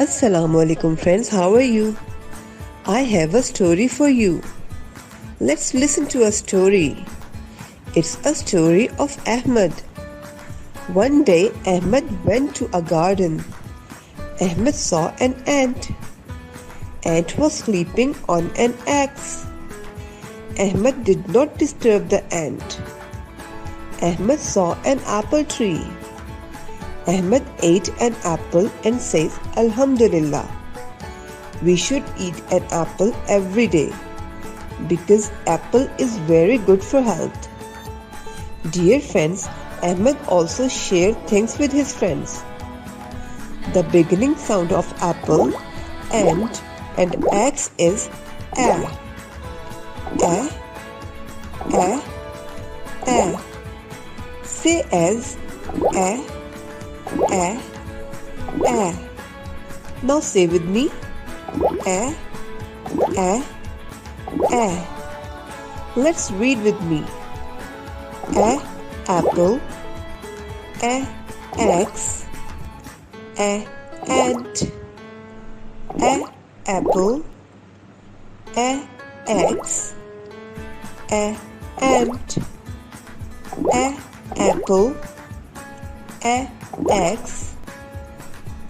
Assalamu alaikum friends, how are you? I have a story for you. Let's listen to a story. It's a story of Ahmed. One day Ahmed went to a garden. Ahmed saw an ant. Ant was sleeping on an axe. Ahmed did not disturb the ant. Ahmed saw an apple tree. Ahmed ate an apple and says, Alhamdulillah. We should eat an apple every day because apple is very good for health. Dear friends, Ahmed also shared things with his friends. The beginning sound of apple, ant and axe is a. A, a, a. Say as a. Now say with me. A. Let's read with me. A apple. A axe. A ant. A apple. A axe. A ant. A apple. A axe,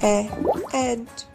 a ant.